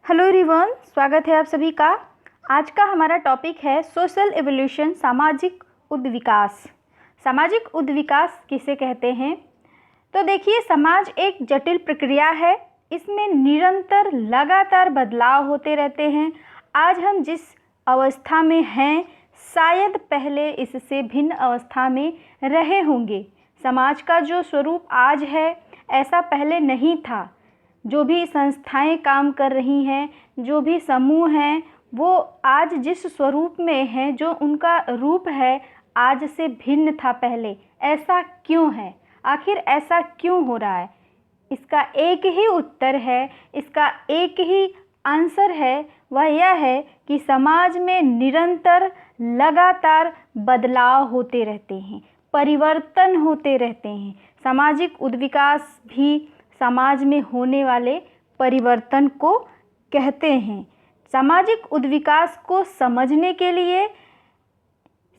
Hello everyone, स्वागत है आप सभी का। आज का हमारा टॉपिक है सोशल एवोल्यूशन, सामाजिक उद्विकास। सामाजिक उद्विकास किसे कहते हैं? तो देखिए, समाज एक जटिल प्रक्रिया है। इसमें निरंतर लगातार बदलाव होते रहते हैं। आज हम जिस अवस्था में हैं, शायद पहले इससे भिन्न अवस्था में रहे होंगे। समाज का जो स्वरूप आज है, ऐसा पहले नहीं था। जो भी संस्थाएं काम कर रही हैं, जो भी समूह हैं, वो आज जिस स्वरूप में हैं, जो उनका रूप है, आज से भिन्न था पहले। ऐसा क्यों है? आखिर ऐसा क्यों हो रहा है? इसका एक ही उत्तर है, इसका एक ही आंसर है। वह यह है कि समाज में निरंतर लगातार बदलाव होते रहते हैं, परिवर्तन होते रहते हैं। सामाजिक उद्विकास भी समाज में होने वाले परिवर्तन को कहते हैं। सामाजिक उद्विकास को समझने के लिए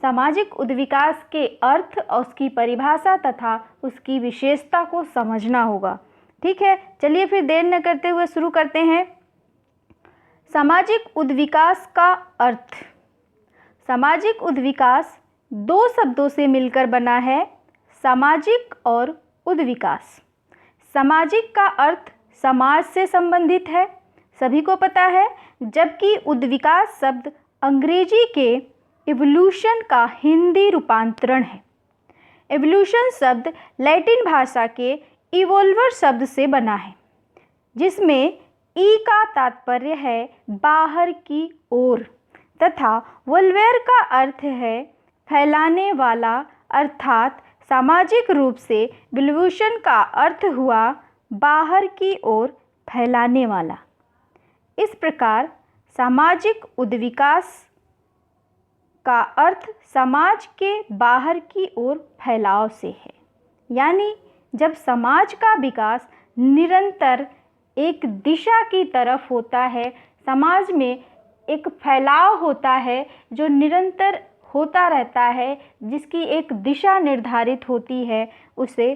सामाजिक उद्विकास के अर्थ और उसकी परिभाषा तथा उसकी विशेषता को समझना होगा। ठीक है, चलिए फिर देर न करते हुए शुरू करते हैं। सामाजिक उद्विकास का अर्थ। सामाजिक उद्विकास दो शब्दों से मिलकर बना है, सामाजिक और उद्विकास। सामाजिक का अर्थ समाज से संबंधित है, सभी को पता है, जबकि उद्विकास शब्द अंग्रेजी के इवोल्यूशन का हिंदी रूपांतरण है। इवोल्यूशन शब्द लैटिन भाषा के इवोल्वर शब्द से बना है, जिसमें ई का तात्पर्य है बाहर की ओर तथा वोल्वेर का अर्थ है फैलाने वाला, अर्थात सामाजिक रूप से इवोल्यूशन का अर्थ हुआ बाहर की ओर फैलाने वाला। इस प्रकार सामाजिक उद्विकास का अर्थ समाज के बाहर की ओर फैलाव से है। यानी जब समाज का विकास निरंतर एक दिशा की तरफ होता है, समाज में एक फैलाव होता है जो निरंतर होता रहता है, जिसकी एक दिशा निर्धारित होती है, उसे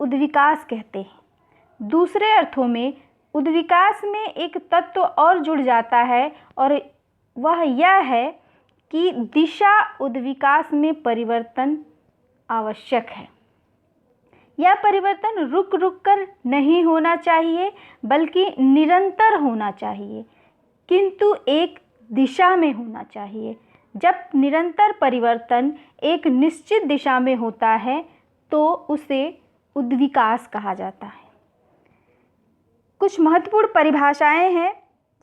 उद्विकास कहते हैं। दूसरे अर्थों में उद्विकास में एक तत्व और जुड़ जाता है, और वह यह है कि दिशा उद्विकास में परिवर्तन आवश्यक है। यह परिवर्तन रुक रुक कर नहीं होना चाहिए, बल्कि निरंतर होना चाहिए, किंतु एक दिशा में होना चाहिए। जब निरंतर परिवर्तन एक निश्चित दिशा में होता है तो उसे उद्विकास कहा जाता है। कुछ महत्वपूर्ण परिभाषाएं हैं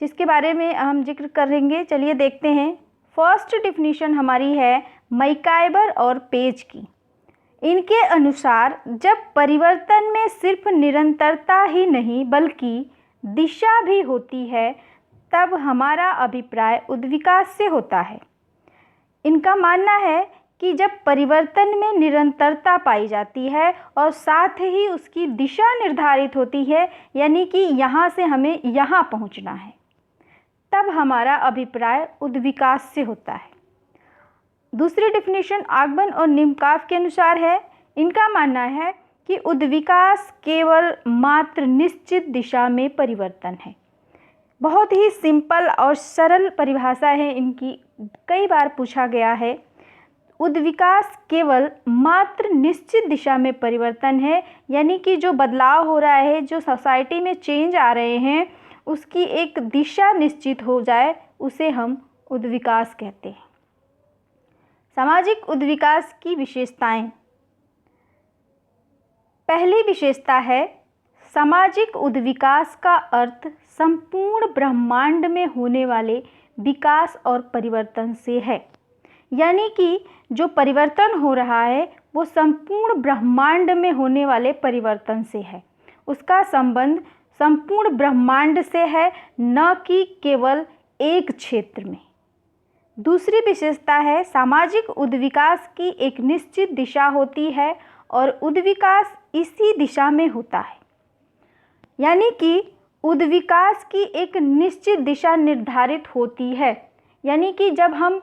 जिसके बारे में हम जिक्र करेंगे। चलिए देखते हैं। फर्स्ट डिफिनीशन हमारी है मैकाइबर और पेज की। इनके अनुसार जब परिवर्तन में सिर्फ निरंतरता ही नहीं बल्कि दिशा भी होती है, तब हमारा अभिप्राय उद्विकास से होता है। इनका मानना है कि जब परिवर्तन में निरंतरता पाई जाती है और साथ ही उसकी दिशा निर्धारित होती है, यानी कि यहाँ से हमें यहाँ पहुँचना है, तब हमारा अभिप्राय उद्विकास से होता है। दूसरी डिफिनीशन आगबन और निमकाफ के अनुसार है। इनका मानना है कि उद्विकास केवल मात्र निश्चित दिशा में परिवर्तन है। बहुत ही सिंपल और सरल परिभाषा है इनकी, कई बार पूछा गया है। उद्विकास केवल मात्र निश्चित दिशा में परिवर्तन है, यानी कि जो बदलाव हो रहा है, जो सोसाइटी में चेंज आ रहे हैं, उसकी एक दिशा निश्चित हो जाए, उसे हम उद्विकास कहते हैं। सामाजिक उद्विकास की विशेषताएं। पहली विशेषता है सामाजिक उद्विकास का अर्थ संपूर्ण ब्रह्मांड में होने वाले विकास और परिवर्तन से है। यानी कि जो परिवर्तन हो रहा है वो संपूर्ण ब्रह्मांड में होने वाले परिवर्तन से है। उसका संबंध संपूर्ण ब्रह्मांड से है, न कि केवल एक क्षेत्र में। दूसरी विशेषता है सामाजिक उद्विकास की एक निश्चित दिशा होती है और उद्विकास इसी दिशा में होता है। यानी कि उद्विकास की एक निश्चित दिशा निर्धारित होती है। यानी कि जब हम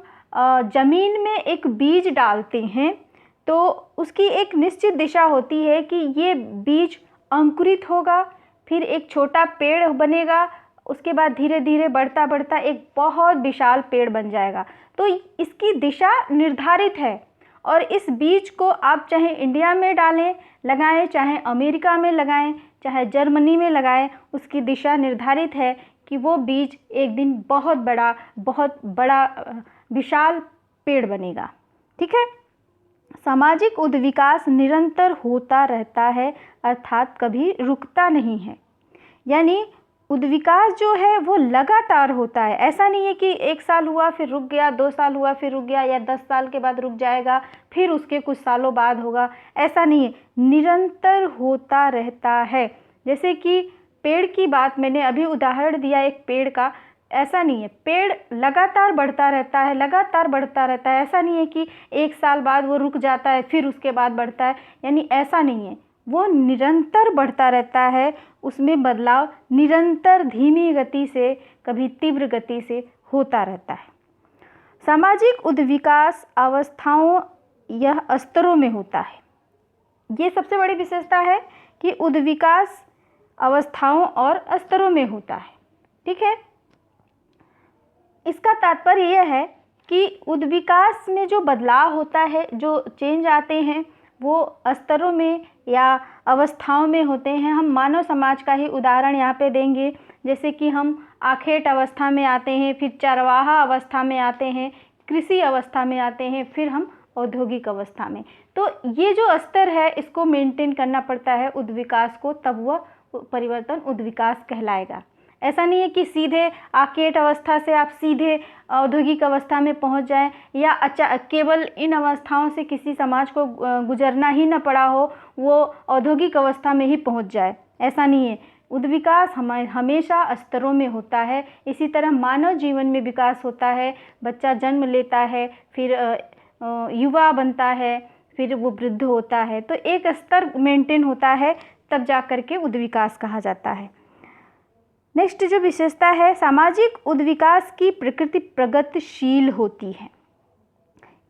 ज़मीन में एक बीज डालते हैं तो उसकी एक निश्चित दिशा होती है कि ये बीज अंकुरित होगा, फिर एक छोटा पेड़ बनेगा, उसके बाद धीरे धीरे बढ़ता बढ़ता एक बहुत विशाल पेड़ बन जाएगा। तो इसकी दिशा निर्धारित है और इस बीज को आप चाहे इंडिया में डालें लगाएं, चाहे अमेरिका में लगाएं, चाहे जर्मनी में लगाएं, उसकी दिशा निर्धारित है कि वो बीज एक दिन बहुत बड़ा विशाल पेड़ बनेगा। ठीक है। सामाजिक उद्विकास निरंतर होता रहता है, अर्थात कभी रुकता नहीं है। यानी उद्विकास जो है वो लगातार होता है। ऐसा नहीं है कि 1 साल हुआ फिर रुक गया, 2 साल हुआ फिर रुक गया, या 10 साल के बाद रुक जाएगा फिर उसके कुछ सालों बाद होगा, ऐसा नहीं है, निरंतर होता रहता है। जैसे कि पेड़ की बात मैंने अभी उदाहरण दिया एक पेड़ का, ऐसा नहीं है, पेड़ लगातार बढ़ता रहता है, लगातार बढ़ता रहता है। ऐसा नहीं है कि 1 साल बाद वो रुक जाता है फिर उसके बाद बढ़ता है, यानी ऐसा नहीं है, वो निरंतर बढ़ता रहता है। उसमें बदलाव निरंतर धीमी गति से कभी तीव्र गति से होता रहता है। सामाजिक उद्विकास अवस्थाओं यह स्तरों में होता है। ये सबसे बड़ी विशेषता है कि उद्विकास अवस्थाओं और स्तरों में होता है। ठीक है। इसका तात्पर्य यह है कि उद्विकास में जो बदलाव होता है, जो चेंज आते हैं, वो स्तरों में या अवस्थाओं में होते हैं। हम मानव समाज का ही उदाहरण यहाँ पे देंगे, जैसे कि हम आखेट अवस्था में आते हैं, फिर चरवाहा अवस्था में आते हैं, कृषि अवस्था में आते हैं, फिर हम औद्योगिक अवस्था में। तो ये जो स्तर है इसको मेंटेन करना पड़ता है उद्विकास को, तब वह परिवर्तन उद्विकास कहलाएगा। ऐसा नहीं है कि सीधे आकेट अवस्था से आप सीधे औद्योगिक अवस्था में पहुंच जाएं, या केवल इन अवस्थाओं से किसी समाज को गुजरना ही न पड़ा हो, वो औद्योगिक अवस्था में ही पहुंच जाए, ऐसा नहीं है। उद्विकास हमेशा स्तरों में होता है। इसी तरह मानव जीवन में विकास होता है, बच्चा जन्म लेता है, फिर युवा बनता है, फिर वो वृद्ध होता है, तो एक स्तर मेंटेन होता है, तब जा कर के उद्विकास कहा जाता है। नेक्स्ट जो विशेषता है, सामाजिक उद्विकास की प्रकृति प्रगतिशील होती है।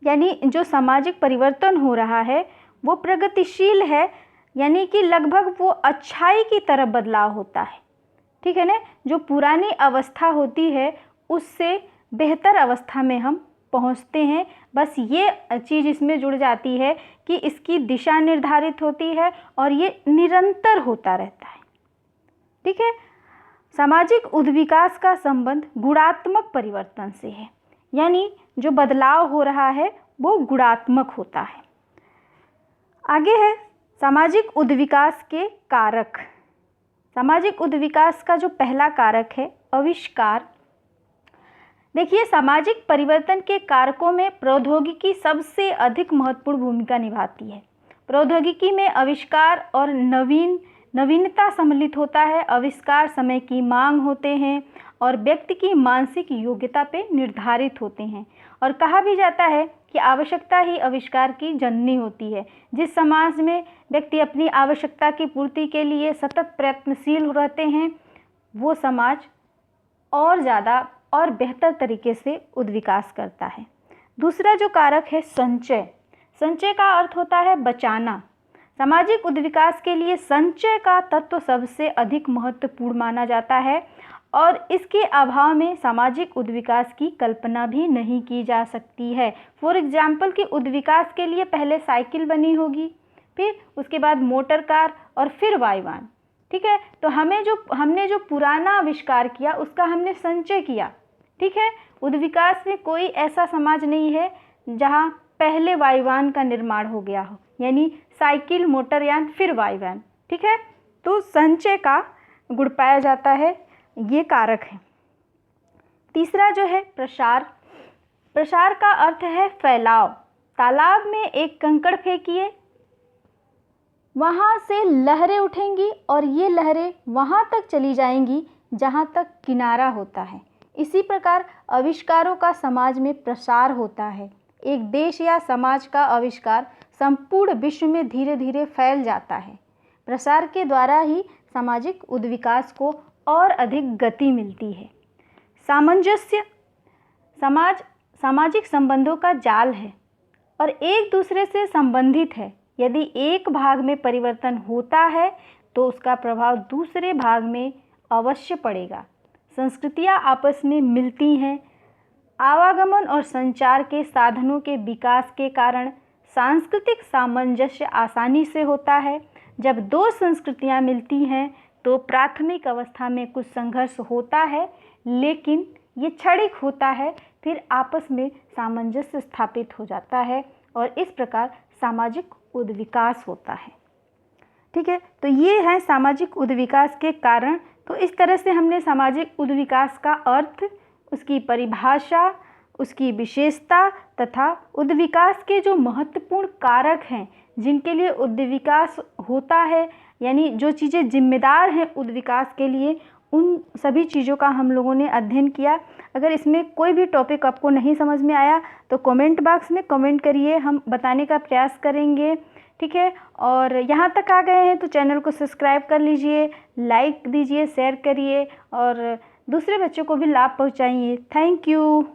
यानी जो सामाजिक परिवर्तन हो रहा है वो प्रगतिशील है, यानी कि लगभग वो अच्छाई की तरफ बदलाव होता है। ठीक है ना। जो पुरानी अवस्था होती है उससे बेहतर अवस्था में हम पहुंचते हैं। बस ये चीज़ इसमें जुड़ जाती है कि इसकी दिशा निर्धारित होती है और ये निरंतर होता रहता है। ठीक है। सामाजिक उद्विकास का संबंध गुणात्मक परिवर्तन से है, यानी जो बदलाव हो रहा है वो गुणात्मक होता है। आगे है सामाजिक उद्विकास के कारक। सामाजिक उद्विकास का जो पहला कारक है आविष्कार। देखिए, सामाजिक परिवर्तन के कारकों में प्रौद्योगिकी सबसे अधिक महत्वपूर्ण भूमिका निभाती है। प्रौद्योगिकी में आविष्कार और नवीनता सम्मिलित होता है। आविष्कार समय की मांग होते हैं और व्यक्ति की मानसिक योग्यता पे निर्धारित होते हैं। और कहा भी जाता है कि आवश्यकता ही आविष्कार की जननी होती है। जिस समाज में व्यक्ति अपनी आवश्यकता की पूर्ति के लिए सतत प्रयत्नशील रहते हैं, वो समाज और ज़्यादा और बेहतर तरीके से उद्विकास करता है। दूसरा जो कारक है संचय। संचय का अर्थ होता है बचाना। सामाजिक उद्विकास के लिए संचय का तत्व सबसे अधिक महत्वपूर्ण माना जाता है और इसके अभाव में सामाजिक उद्विकास की कल्पना भी नहीं की जा सकती है। फॉर एग्जाम्पल कि उद्विकास के लिए पहले साइकिल बनी होगी, फिर उसके बाद मोटर कार और फिर वायुयान। ठीक है। तो हमने जो पुराना आविष्कार किया उसका हमने संचय किया। ठीक है। उद्विकास में कोई ऐसा समाज नहीं है जहाँ पहले वायुयान का निर्माण हो गया हो, यानी साइकिल, मोटरयान, फिर वायुयान। ठीक है। तो संचय का गुण पाया जाता है, ये कारक है। तीसरा जो है प्रसार। प्रसार का अर्थ है फैलाव। तालाब में एक कंकड़ फेंकिए, वहाँ से लहरें उठेंगी और ये लहरें वहाँ तक चली जाएंगी जहाँ तक किनारा होता है। इसी प्रकार आविष्कारों का समाज में प्रसार होता है। एक देश या समाज का आविष्कार संपूर्ण विश्व में धीरे धीरे फैल जाता है। प्रसार के द्वारा ही सामाजिक उद्विकास को और अधिक गति मिलती है। सामंजस्य। सामाजिक संबंधों का जाल है और एक दूसरे से संबंधित है। यदि एक भाग में परिवर्तन होता है तो उसका प्रभाव दूसरे भाग में अवश्य पड़ेगा। संस्कृतियाँ आपस में मिलती हैं। आवागमन और संचार के साधनों के विकास के कारण सांस्कृतिक सामंजस्य आसानी से होता है। जब दो संस्कृतियाँ मिलती हैं तो प्राथमिक अवस्था में कुछ संघर्ष होता है, लेकिन ये क्षणिक होता है, फिर आपस में सामंजस्य स्थापित हो जाता है और इस प्रकार सामाजिक उद्विकास होता है। ठीक है, तो ये है सामाजिक उद्विकास के कारण। तो इस तरह से हमने सामाजिक उद्विकास का अर्थ, उसकी परिभाषा, उसकी विशेषता तथा उद्विकास के जो महत्वपूर्ण कारक हैं जिनके लिए उद्विकास होता है, यानी जो चीज़ें जिम्मेदार हैं उद्विकास के लिए, उन सभी चीज़ों का हम लोगों ने अध्ययन किया। अगर इसमें कोई भी टॉपिक आपको नहीं समझ में आया तो कमेंट बॉक्स में कमेंट करिए, हम बताने का प्रयास करेंगे। ठीक है, और यहाँ तक आ गए हैं तो चैनल को सब्सक्राइब कर लीजिए, लाइक दीजिए, शेयर करिए और दूसरे बच्चों को भी लाभ पहुँचाइए। Thank you.